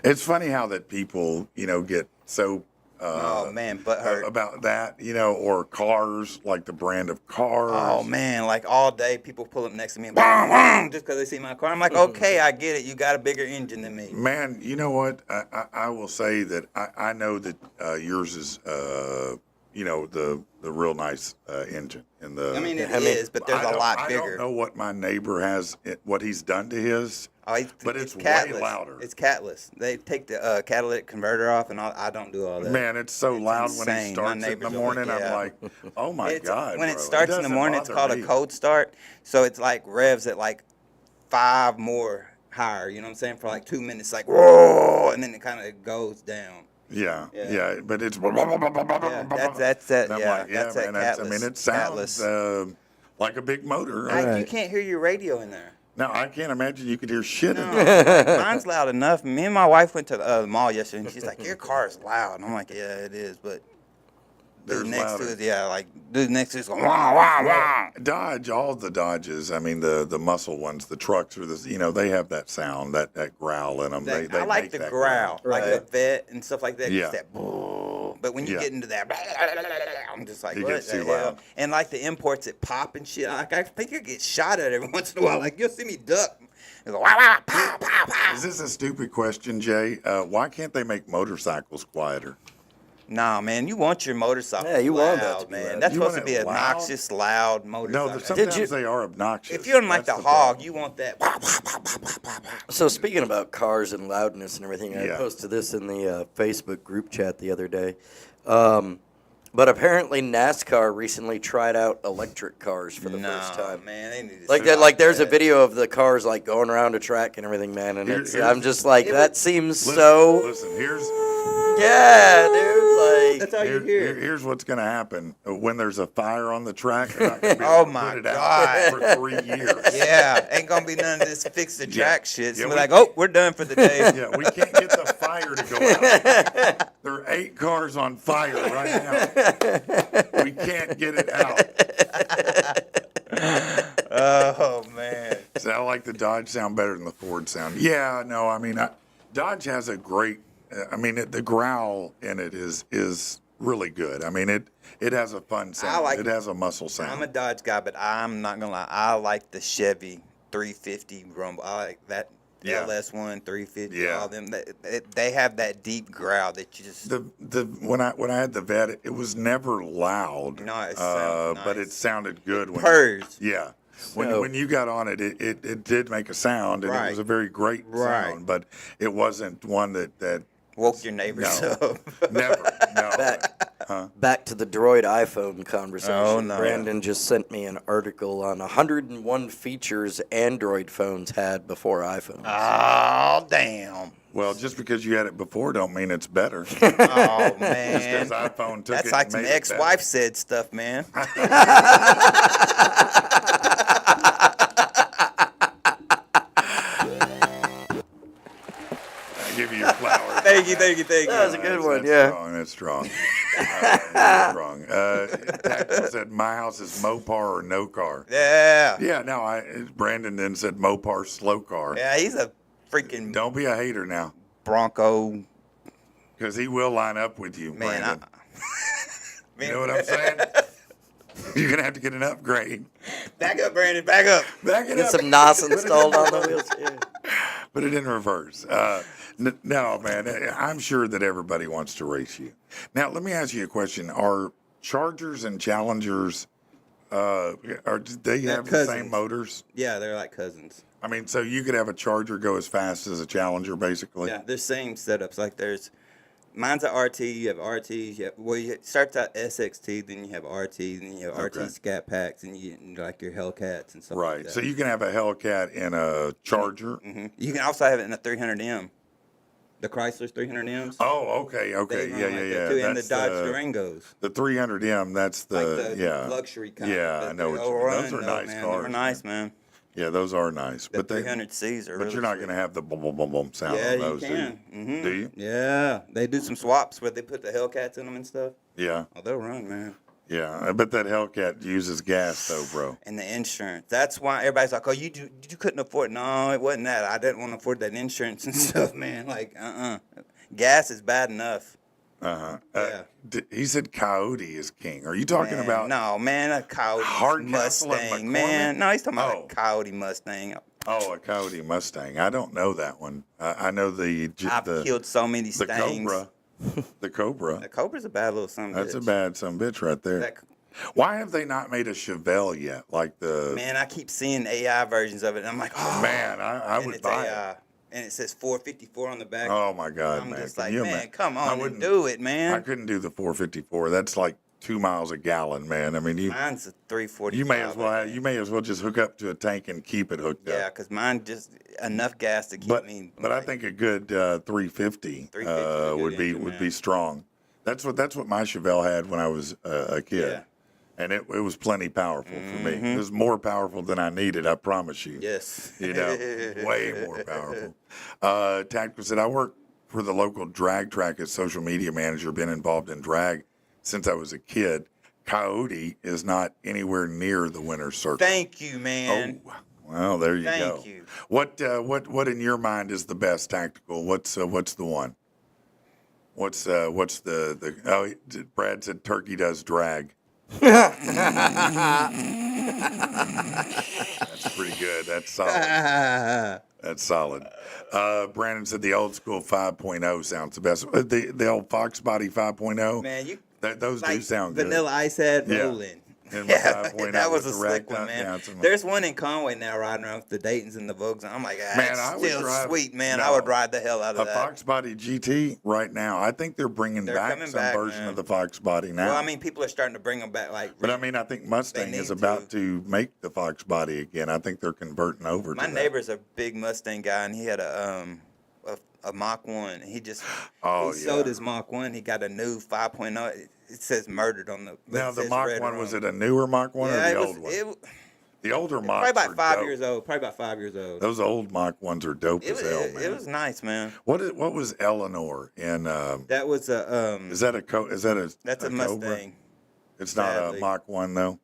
It's funny how that people, get so
Oh man, butt hurt.
about that, or cars, like the brand of cars.
Oh man, like all day people pull up next to me and boom, boom, just because they see my car. I'm like, okay, I get it. You got a bigger engine than me.
Man, you know what? I will say that I know that yours is, the real nice engine. And the,
I mean, it is, but there's a lot
I
bigger.
don't know what my neighbor has, what he's done to his.
Oh,
but it's way
catless.
louder.
It's catless. They take the catalytic converter off, and I don't do all that.
Man, it's so loud when he
insane.
starts
My
it in the
neighbors are
morning.
like,
I'm like, oh my God.
When
bro.
it starts in the
doesn't
morning, it's
bother
called
me.
a cold start. So it's like revs at like 5 more higher. You know what I'm saying? For like 2 minutes, like whoa, and then it kind of goes down.
Yeah, but it's.
Yeah, that's that.
And I'm
Yeah,
like,
that's that
man, I mean,
catless.
it sounds like a big motor.
You can't hear your radio in there.
No, I can't imagine you could hear shit in
No,
there.
mine's loud enough. Me and my wife went to the mall yesterday, and she's like, "Your car is loud." And I'm like, "Yeah, it is," but
There's
dude next
louder.
to it, dude next to it's going wah wah wah.
Dodge, all the Dodges. I mean, the muscle ones, the trucks, or they have that sound, that growl in them. They
I like
make
the
that
growl, like
Right.
the vet and stuff like that.
Yeah.
Just that. Boo. But when you
Yeah.
get into that, I'm just like,
It
what
gets
the
too
hell?
loud.
And like the imports that pop and shit. Like I think you get shot at every once in a while. Like you'll see me duck. It's like, wah, wah, pow, pow, pow.
Is this a stupid question, Jay? Why can't they make motorcycles quieter?
Nah, man, you want your motorcycle
Yeah, you
loud,
want that to be
man.
loud.
That's
You
supposed
want
to be
it loud?
obnoxious, loud motorcycle.
No, sometimes
you-
they are obnoxious.
If you're in like
That's
the hog,
problem.
you want that.
So speaking about cars and loudness and everything, I
Yeah.
posted this in the Facebook group chat the other day. But apparently NASCAR recently tried out electric cars for the first time.
man, they need to
Like
stop
that, like there's a
that.
video of the cars like going around a track and everything, man. And
Here-
it's,
here's-
I'm just like,
it
that
would-
seems
Listen,
so.
Listen, here's
Yeah, dude. Like,
That's all you hear.
here's what's going to happen when there's a fire on the track. They're not gonna be
Oh
able to
my
put it out
God.
for 3 years.
Yeah, ain't gonna be none of this fix the track shit.
Yeah,
So
we-
we're like, oh, we're done for the day.
Yeah, we can't get the fire to go out. There are 8 cars on fire right now. We can't get it out.
Oh man.
So I like the Dodge sound better than the Ford sound. Yeah, no, I mean, Dodge has a great. The growl in it is really good. I mean, it has a fun sound. It has a muscle sound.
I'm a Dodge guy, but I'm not gonna lie. I like the Chevy 350 Rumble. I like that
Yeah.
LS1 350.
Yeah.
All them. They have that deep growl that you just.
When I had the Vet, it was never loud.
No, it sounds
but
nice.
it sounded good. When
purrs.
Yeah.
So-
When you got on it, it did make a sound, and it
Right.
was a very great
Right.
sound, but it wasn't one that
Woke your neighbors
No.
up.
never, no.
back to the Droid iPhone conversation.
Oh, no.
Brandon just sent me an article on 101 features Android phones had before iPhones.
Oh damn.
Well, just because you had it before don't mean it's better.
Oh
Just
man.
because iPhone took
That's
it
like
and
some
made it
ex-wife said stuff, man.
better. I give you your flowers.
Thank you.
That was a good one,
That's
yeah.
Strong, that's strong. That's strong. Tactical said, my house is Mopar or no car.
Yeah.
Yeah, no, Brandon then said Mopar slow car.
Yeah, he's a freaking
Don't be a hater now,
Bronco
because he will line up with you,
man.
Brandon.
Man,
You know what I'm saying? You're gonna have to get an upgrade.
Back up, Brandon. Back up.
Back it
Get
up.
some NOS installed on the wheels. Yeah.
Put it in reverse. No, man. I'm sure that everybody wants to race you. Now, let me ask you a question. Are Chargers and Challengers, do they have the same motors?
Yeah, they're like cousins.
I mean, so you could have a Charger go as fast as a Challenger, basically?
Yeah, they're same setups. Like mine's a RT. You have RTs. You starts out SXT, then you have RTs, then you have RT Scat Packs, and you get like your Hellcats and stuff.
Right.
Like that.
So you can have a Hellcat in a Charger.
Mm-hmm. You can also have it in a 300M. The Chrysler's 300Ms.
Oh, okay.
They
Yeah,
run like
yeah,
that
yeah.
too, and the
That's
Dodge Durangos.
The 300M, that's
Like the
yeah.
luxury kind.
Yeah, I know what you mean. Those are nice
man.
cars.
They're nice, man.
Yeah, those are nice.
The
But
300Cs are.
But
really
you're not
sweet.
going to have the boom, boom, boom, boom sound
Yeah,
on those,
you can. Mm-hmm.
Do you?
Yeah, they do some swaps where they put the Hellcats in them and stuff.
Yeah.
Oh, they'll run, man.
Yeah. I bet that Hellcat uses gas, though, bro.
And the insurance. That's why everybody's like, "Oh, you couldn't afford." No, it wasn't that. I didn't want to afford that insurance and stuff, man. Like, gas is bad enough.
Uh-huh.
Yeah.
He said Coyote is king. Are you talking
Man,
about?
No, man, a Coyote
Hardcastle and
Mustang,
McCormick?
man. No, he's talking about
Oh.
a Coyote Mustang.
Oh, a Coyote Mustang. I don't know that one. I know
I've killed so many
the
Stangs.
Cobra. The Cobra.
The Cobra's a bad little son of a
That's a
bitch.
bad son of a bitch right there.
That-
Why have they not made a Chevelle yet? Like the
Man, I keep seeing AI versions of it, and I'm like, oh.
man, I
and
would
it's
buy
AI.
it.
And it says 454 on the back.
Oh my God,
I'm
man!
just
Can
like,
you
man,
imagine?
come
I
on and
wouldn't
do it,
I
man.
couldn't do the 454. That's like 2 miles a gallon, man. I mean,
Mine's a 345.
you may as well
I think.
you may as well just hook up to a tank and keep it hooked
Yeah,
up.
because mine just enough gas to keep me.
But I think a good 350
350 is a
would
good
be
engine,
would
man.
be strong. That's what my Chevelle had when I was a kid.
Yeah.
And it was plenty powerful for me. It was more powerful than I needed, I promise you.
Yes.
You know, way more powerful. Tactical said, I work for the local drag track as social media manager, been involved in drag since I was a kid. Coyote is not anywhere near the winner's circle.
Thank you, man.
Oh, well, there you go.
Thank you.
What in your mind is the best tactical? What's the one? What's the oh, Brad said Turkey does drag. That's pretty good. That's solid. That's solid. Brandon said the old school 5.0 sounds the best. The old Fox Body 5.0.
Man,
Those
like
do sound
Vanilla
good.
Ice had
Yeah.
rolling.
And
Yeah,
5.0
that was a
with the
slick
rack
one, man.
down.
There's one in Conway now riding around with the Daytons and the Vogues. And I'm like,
Man,
it's
I would
still
drive-
sweet, man.
no.
I would ride the hell out
A
of that.
Fox Body GT right now. I think they're bringing
They're
back
coming
some
back,
version
man.
of the Fox Body now.
Well, I mean, people are starting to bring them back. Like,
But I mean, I think Mustang is
need
about to make the Fox Body again. I think they're converting over
my
to
neighbor's a big Mustang guy, and he had a Mach 1. He just
Oh,
he
yeah.
sold his Mach 1. He got a new 5.0. It says murdered on the. but
Now,
it
the
says
Mach
red
1,
on
was
it.
it a newer Mach 1
Yeah,
or
it
the
was.
old one?
It,
The older Mach
probably about
are
5
dope.
years old. Probably about 5 years old.
Those old Mach 1s are dope as hell, man.
It was nice, man.
What was Eleanor in?
That was a
Is that a
that's a
Cobra?
Mustang.
It's not a
sadly.
Mach 1 though,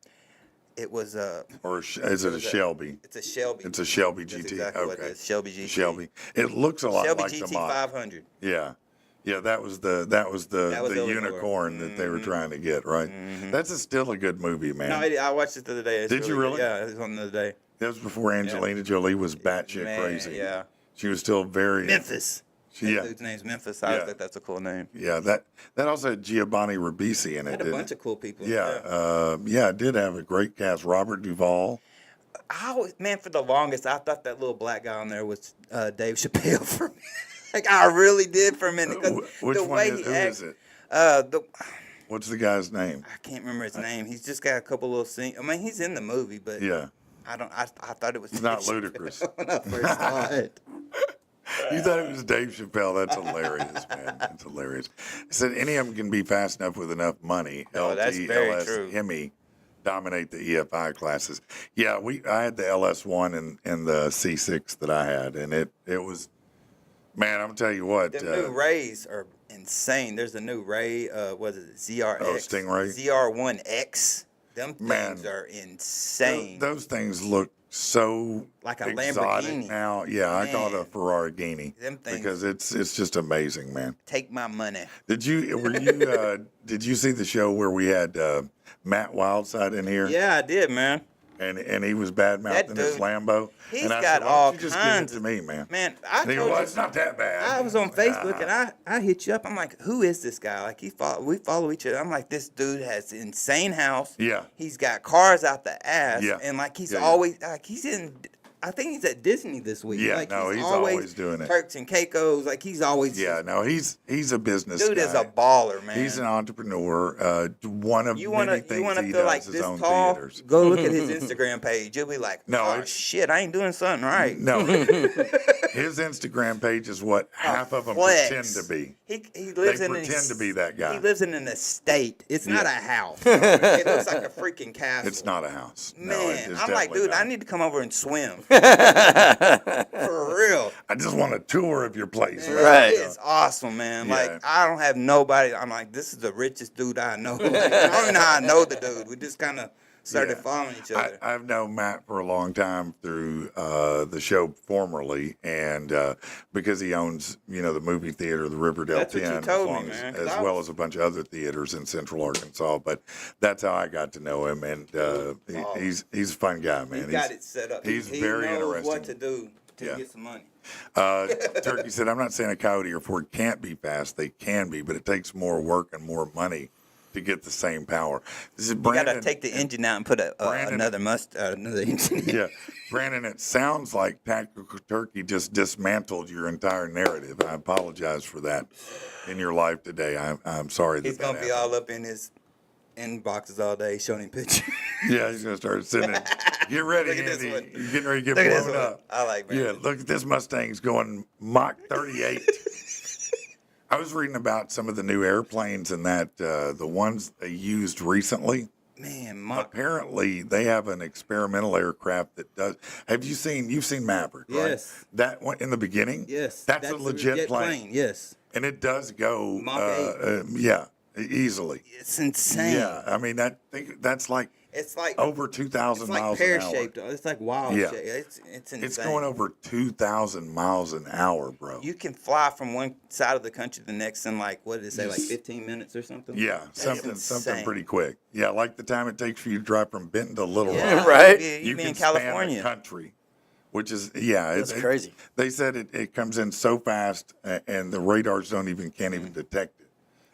It was a.
or is it a Shelby?
It's a Shelby.
It's a Shelby
That's
GT.
exactly what it
Okay,
is. Shelby GT.
Shelby. It looks a lot
Shelby
like
GT
the Mach.
500.
Yeah. Yeah, that was the
Eleanor.
unicorn that they were trying to get, right? That's still a good movie, man.
No, I watched it the other day. It's
Did you
good.
really?
Yeah, it was on the other day.
That was before Angelina Jolie was batshit
Man,
crazy.
yeah.
She was still very
Memphis.
Yeah.
That dude's name's Memphis. I
Yeah.
think that's a cool name.
Yeah, that also had Giovanni Ribisi in it.
Had a
didn't
bunch
it?
of cool people.
Yeah, it did have a great cast. Robert Duvall.
Man, for the longest, I thought that little black guy on there was Dave Chappelle for me. Like, I really did for a minute. 'Cause
Which
the
one
way
is,
he
who
acts,
is it?
the
What's the guy's name?
I can't remember his name. He's just got a couple little scenes. I mean, he's in the movie, but
Yeah,
I thought it was
it's not
Dave
ludicrous.
Chappelle when I first saw it.
You thought it was Dave Chappelle. That's hilarious, man. That's hilarious. He said any of them can be fast enough with enough money.
Oh, that's
LT,
very
LS,
true.
Hemi dominate the EFI classes. Yeah, I had the LS1 and the C6 that I had, and it was, man, I'm gonna tell you what.
The new Rays are insane. There's a new Ray, what is it, ZRX?
Stingray?
ZR1X. Them
Man.
things are insane.
Those things look so
Like a
exotic
Lamborghini.
now. Yeah, I call it a
Man.
Ferrarigini
Them things-
because it's just amazing, man.
Take my money.
Did you did you see the show where we had Matt Wildside in here?
Yeah, I did, man.
And he was bad mouthing his
dude,
Lambo.
He's
and I
got
said, why
all
don't you just
kinds
give it to me, man.
Man, I
And he
told
goes, well,
you,
it's not that bad.
I was on Facebook and I hit you up. I'm like, who is this guy? Like we follow each other. I'm like, this dude has an insane house.
Yeah.
He's got cars out the ass.
Yeah.
And like he's
Yeah,
always like he's in. I think he's at Disney this week.
Yeah,
like,
no, he's always doing it.
Turks and Caicos. Like he's always.
Yeah, no, he's a business
Dude
guy.
is a baller, man.
He's an entrepreneur. One of many things he
feel
does
like
his
this
own
tall?
theaters.
Go look at his Instagram page. You'll be like,
No,
oh
it's-
shit, I ain't doing something right.
No, his Instagram page is what half of them
flex.
pretend to be.
He lives
They
in
pretend to be that guy.
He lives in an estate. It's not a
Yeah.
house. It looks like a freaking castle.
It's not a house. No,
Man,
it's
I'm like,
definitely
dude,
not.
I need to come over and swim. For real.
I just want a tour of your place.
Right.
It's awesome, man.
Yeah.
Like, I don't have nobody. I'm like, this is the richest dude I know. Like, I don't even know how I know the dude. We just kind of started
Yeah.
following each other.
I've known Matt for a long time through the show formerly, and because he owns, the movie theater, the Riverdale
That's what you
10,
told me,
as,
man, 'cause
as
I
well
was-
as a bunch of other theaters in Central Arkansas. But that's how I got to know him, and he's a fun guy, man.
He got it set up.
He's
he
very
knows
interesting.
what to do to
Yeah.
get some money.
Turkey said, "I'm not saying a Coyote or Ford can't be fast; they can be, but it takes more work and more money to get the same power." This is
You got
Brandon.
to take the engine out and put
Brandon-
another engine in.
Yeah, Brandon, it sounds like Tactical Turkey just dismantled your entire narrative. I apologize for that in your life today. I'm sorry that
He's going to be
happened.
all up in his inboxes all day showing him pictures.
Yeah, he's going to start sending. Get ready,
Look at this
Andy.
one.
You're getting ready to get
Look at this
blown
one.
up.
I like
Yeah,
Brandon.
look at this Mustang's going Mach 38. I was reading about some of the new airplanes and that the ones they used recently.
Man,
Apparently, they have an experimental aircraft that does. You've seen Maverick, right?
Yes.
That one in the beginning.
yes.
That's a legit plane.
Yes.
And it does go.
Mach 8.
Yeah, easily.
It's insane.
Yeah, I mean that's like
It's like
over 2,000
it's like
miles
pear
an hour.
shaped. It's like wild
Yeah.
shape. It's insane.
It's going over 2,000 miles an hour, bro.
You can fly from one side of the country to the next in like what did it say, like 15 minutes or something?
Yeah,
That's
something
insane.
pretty quick. Yeah, like the time it takes for you to drive from Benton to Little Rock.
Yeah,
Right?
You be
can
in
span the
California.
country, which is
That's crazy.
They said it comes in so fast, and the radars can't even detect it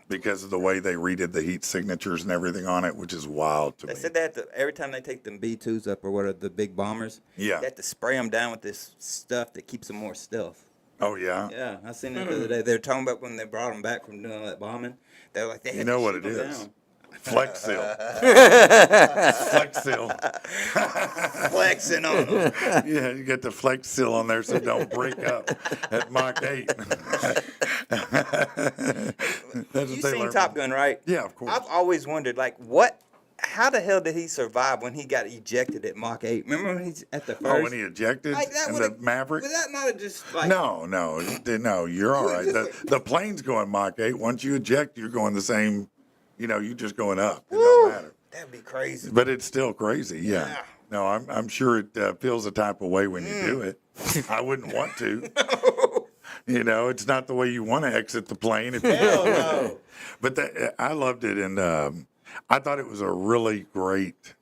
because of the way they readed the heat signatures and everything on it, which is wild to
They
me.
said they have to, every time they take them B-2s up or what are the big bombers,
Yeah.
they have to spray them down with this stuff that keeps them more stealth.
Oh yeah,
Yeah, I seen it the other day. They were talking about when they brought them back from doing all that bombing. They were like, they had
you know
to
what
shoot
it
'em
is.
down.
Flex Seal. Flex Seal.
Flexing on them.
Yeah, you get the Flex Seal on there so don't break up at Mach 8. That's what
You
they
seen
learned.
Top Gun, right?
Yeah, of course.
I've always wondered, like, how the hell did he survive when he got ejected at Mach 8? Remember when he's at the first?
Oh, when he ejected
Like, that
in the
would've-
Maverick?
Was that not just like...
No, you're all right. The plane's going Mach 8. Once you eject, you're going the same, you're just going up. It don't matter.
That'd be crazy.
But it's still crazy, yeah.
Yeah.
No, I'm sure it feels a type of way when you do it. I wouldn't want to. It's not the way you want to exit the plane. If you
Hell no.
But I loved it, and I thought it was a really great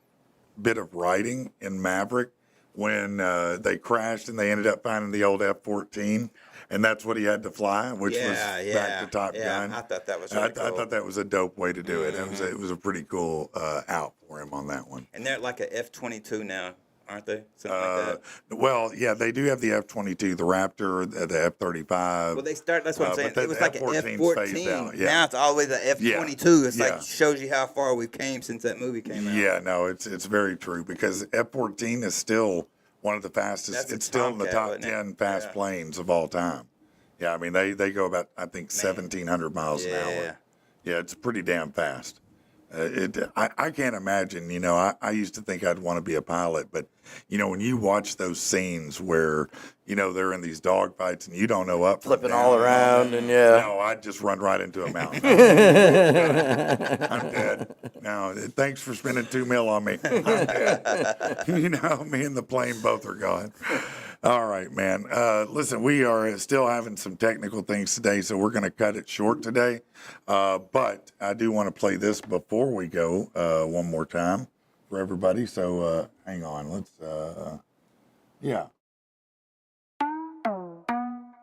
bit of writing in Maverick when they crashed and they ended up finding the old F-14, and that's what he had to fly, which was back to Top Gun.
I thought that was really
I
cool.
thought that was a dope way to do it. It was a pretty cool out for him on that one.
And they're like a F-22 now, aren't they? Something like that.
Well, yeah, they do have the F-22, the Raptor, the F-35.
Well, they start. That's what I'm saying.
but
It was
the
like an
F-14's phased
F-14.
out, yeah.
Now it's always an F-22. It's
Yeah.
like shows you how far we've came since that movie came out.
Yeah, no, it's very true because F-14 is still one of the fastest.
That's a
It's still in the
Tomcat,
top
wasn't it?
10 fast
Yeah.
planes of all time. Yeah, I mean they go about I think 1,700 miles an hour.
Yeah.
Yeah, it's pretty damn fast. I can't imagine. You know, I used to think I'd want to be a pilot, but you know, when you watch those scenes where you know they're in these dogfights and you don't know up from
Flipping
down,
all around and yeah.
No, I'd just run right into a mountain. I'm dead. No, thanks for spending $2 million on me. I'm dead. You know, me and the plane both are gone. All right, man. Listen, we are still having some technical things today, so we're going to cut it short today. But I do want to play this before we go one more time for everybody. So hang on. Let's, yeah.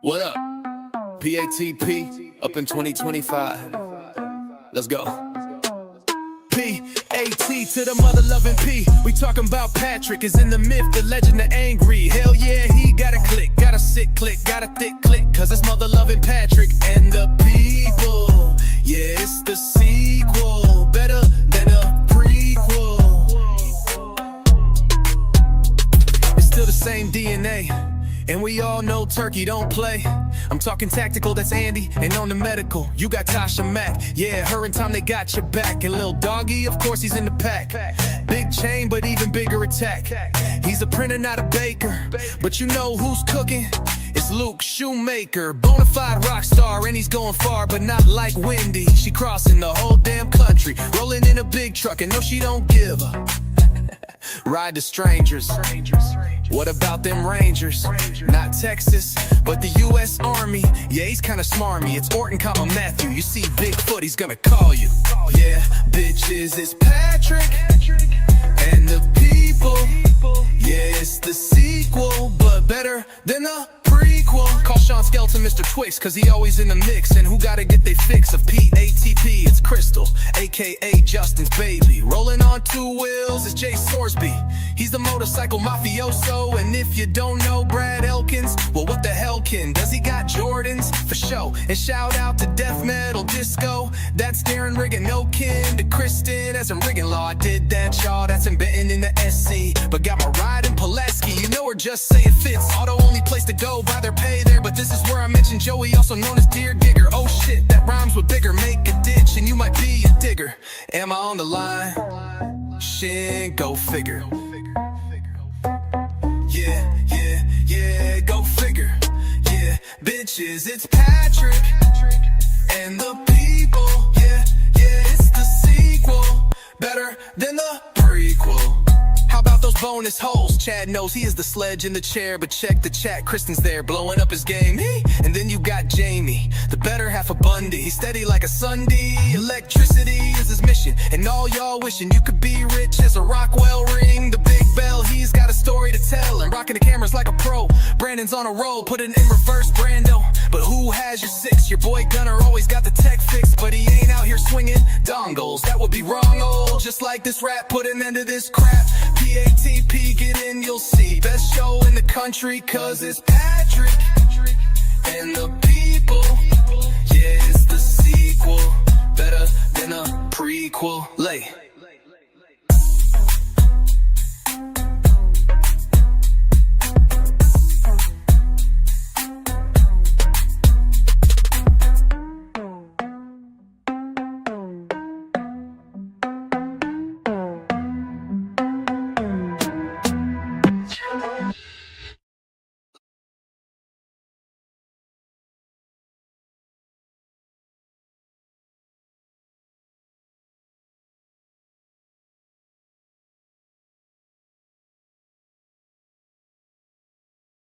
What up? PATP up in 2025. Let's go. P-A-T to the mother loving P. We talking about Patrick is in the myth, the legend, the angry. Hell yeah, he got a click, got a sick click, got a thick click, cause it's mother loving Patrick and the people. Yeah, it's the sequel, better than a prequel. It's still the same DNA. And we all know Turkey don't play. I'm talking tactical, that's Andy. And on the medical, you got Tasha Mack. Yeah, her and Tom, they got your back. And Lil Doggy, of course, he's in the pack. Big chain, but even bigger attack. He's a printer, not a baker. But you know who's cooking? It's Luke Shoemaker. Bonafide rock star, and he's going far, but not like Wendy. She crossing the whole damn country, rolling in a big truck, and no, she don't give a ride to strangers. What about them Rangers? Not Texas, but the U.S. Army. Yeah, he's kinda smarmy. It's Orton, comma Matthew. You see Bigfoot, he's gonna call you. Yeah, bitches, it's Patrick and the people. Yeah, it's the sequel, but better than the prequel. Call Sean Skelton Mr. Twix, cause he always in the mix. And who gotta get they fix of P-A-T-P? It's Crystal, aka Justin's baby. Rolling on two wheels is Jay Sorsby. He's the motorcycle mafioso. And if you don't know Brad Elkins, well, what the hell can? Does he got Jordans? For show. And shout out to Death Metal Disco. That's Darren Riggin, no kin to Kristen as in Riggin Law. I did that, y'all, that's embedding in the SC. But got my ride in Pulaski, you know, or just say it fits. Auto only place to go, buy their pay there. But this is where I mentioned Joey, also known as Deer Digger. Oh shit, that rhymes with bigger. Make a ditch and you might be a digger. Am I on the line? Shit, go figure. Yeah, yeah, yeah, go figure. Yeah, bitches, it's Patrick and the people. Yeah, yeah, it's the sequel, better than the prequel. How about those bonus holes? Chad knows he is the Sledge in the chair, but check the chat, Kristen's there blowing up his game. And then you got Jamie, the better half of Bundy. He's steady like a Sunday. Electricity is his mission, and all y'all wishing you could be rich as a Rockwell ring. The big bell, he's got a story to tell, and rocking the cameras like a pro. Brandon's on a roll, put it in reverse, Brando. But who has your six? Your boy Gunner always got the tech fix, but he ain't out here swinging dongles. That would be wrong, old. Just like this rap, put an end to this crap. PATP, get in, you'll see. Best show in the country, cause it's Patrick and the people. Yeah, it's the sequel, better than a prequel. Lay.